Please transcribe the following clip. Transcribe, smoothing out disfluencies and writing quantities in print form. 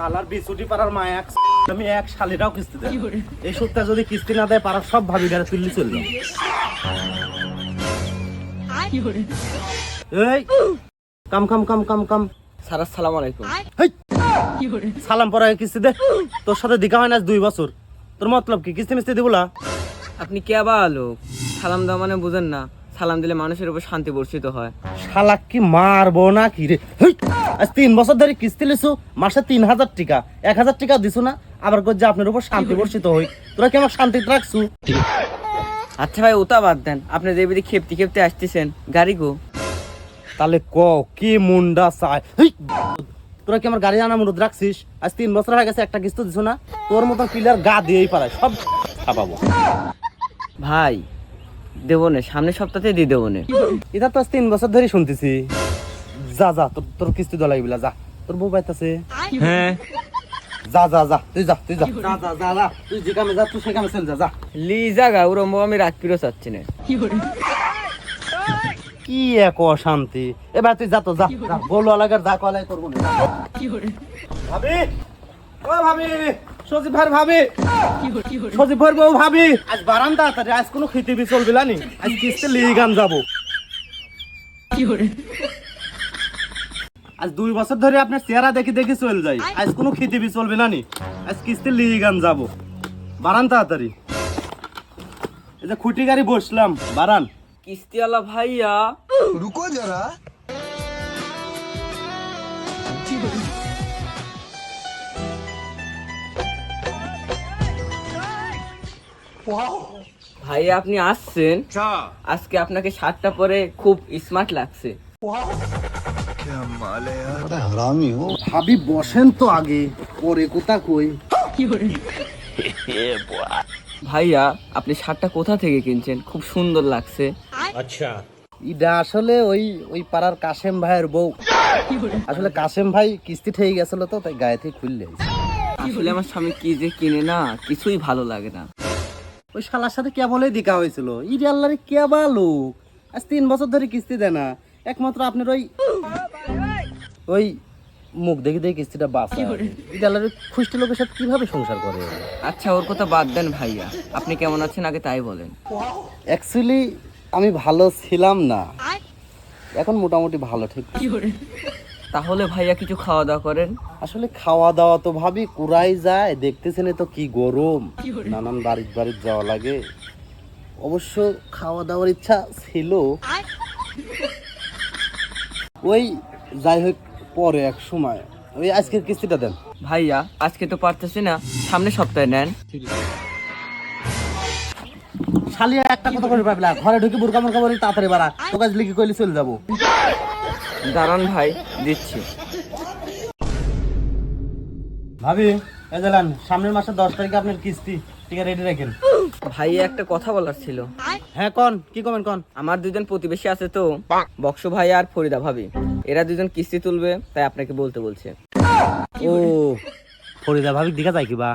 শালার বিছুটি পাড়ার মা এক আমি এক শালিরাও কিস্তি দেয় এই সপ্তাহে যদি কিস্তি না দেয় পাড়ার সব ভাবি গাড়ি তুললি চলবে এই কাম কাম কাম কাম কাম স্যার আসসালামু আলাইকুম। সালাম পরে কিস্তি দে তোর সাথে দেখা হয় না 2 বছর তোর মতলব কি কিস্তি মিস্তি দিব না আপনি কে বা লোক, সালাম দেওয়া মানে বুঝেন না? সালাম দিলে মানুষের উপর শান্তি বর্ষিত হয়। শালা কি মারবো না কি রে আজ 3 বছর ধরে কিস্তি লিছু মাসে 3000 টাকা 1000 টাকা দিছু না আবার কই যে আপনার উপর শান্তি বর্ষিত হই তোরা কি আমার শান্তি রাখছু আচ্ছা ভাই ওটা বাদ দেন, আপনি যে বিধি খেপতে খেপতে আসতেছেন গাড়ি গো। তাহলে ক কি মুন্ডা চায় তোরা কি আমার গাড়ি আনা মুরুদ রাখছিস আজ 3 বছর হয়ে গেছে একটা কিস্তি দিছু না তোর মতন প্লেয়ার গা দিয়েই পারায় সব ছাপাবো ভাই দেবো না, সামনের সপ্তাহে দিয়ে দেবো না। এটা তো আজ 3 বছর ধরে শুনতেছি যা যা তোর কিস্তি দেওয়া লাগবে যা তোর বউ পাইতাছে হ্যাঁ যা যা যা তুই যা তুই যা যা যা যা যা তুই যে কামে যা তুই সে কামে চল যা যা লি জাগা ওরম আমি রাত পিরো চাচ্ছি না। কি এক অশান্তি এবার তুই যা তো যা যা বলো আলাগার যা কলাই করবো না ভাবি ও ভাবি সজীব ভাই ভাবি সজীব ভাই বউ ভাবি আজ বারান্দা তাড়াতাড়ি আজ কোনো খিতিবি চলবে না নি আজ কিস্তি লিয়ে গান যাবো আজ 2 বছর ধরে আপনার চেহারা দেখি দেখি চলে যাই আজ কোনো খিতিবি চলবে না নি আজ কিস্তি লিয়ে গান যাবো বারান তাড়াতাড়ি এই যে খুঁটি গাড়ি বসলাম বারান কিস্তিওয়ালা ভাইয়া रुको जरा ভাইয়া আপনি আসছেন, আজকে আপনাকে শার্টটা পরে খুব স্মার্ট লাগছে। ভাবি বসেন তো আগে পরে কোথা কই ভাইয়া আপনি শার্টটা কোথা থেকে কিনছেন? খুব সুন্দর লাগছে। ইডা আসলে ওই পাড়ার কাশেম ভাইয়ের বউ আসলে কাশেম ভাই কিস্তি ঠেয়ে গেছিল তো তাই গায়ে থেকে খুললে আসলে আমার স্বামী কি যে কিনে না কিছুই ভালো লাগে না। ওই শালার সাথে কেবলই দেখা হয়েছিল ইডে আল্লাহরে কেবা লোক আজ 3 বছর ধরে কিস্তি দেয় না একমাত্র আপনার ওই মুখ দেখে দেখে কিস্তিটা বাঁচা ইডে আল্লাহরে খুশি লোকের সাথে কিভাবে সংসার করে আচ্ছা ওর কথা বাদ দেন ভাইয়া, আপনি কেমন আছেন আগে তাই বলেন। অ্যাকচুয়ালি আমি ভালো ছিলাম না এখন মোটামুটি ভালো ঠিক তাহলে ভাইয়া কিছু খাওয়া দাওয়া করেন। আসলে খাওয়া দাওয়া তো ভাবি কুড়াই যায় দেখতেছেন তো কি গরম নানান বাড়ির যাওয়া লাগে অবশ্য খাওয়া দাওয়ার ইচ্ছা ছিল ওই যাই হোক পরে এক সময় ওই আজকের কিস্তিটা দেন ভাইয়া আজকে তো পারতেছি না, সামনের সপ্তাহে নেন। শালিয়া একটা কথা করে পাবলা ঘরে ঢুকে বুরকা মুরকা বলি তাড়াতাড়ি বাড়া তো কাজ লিখে কইলে চলে যাবো দাঁড়ান ভাই দিচ্ছি। ভাবি এই জানেন সামনের মাসে 10 তারিখে আপনার কিস্তি টিকা রেডি রাখেন ভাইয়া একটা কথা বলার ছিল। হ্যাঁ কোন কি কমেন কোন আমার 2 জন প্রতিবেশী আছে তো, বক্স ভাইয়া আর ফরিদা ভাবি, এরা 2 জন কিস্তি তুলবে তাই আপনাকে বলতে বলছে। ও ফরিদা ভাবি দিঘা যায় কিবা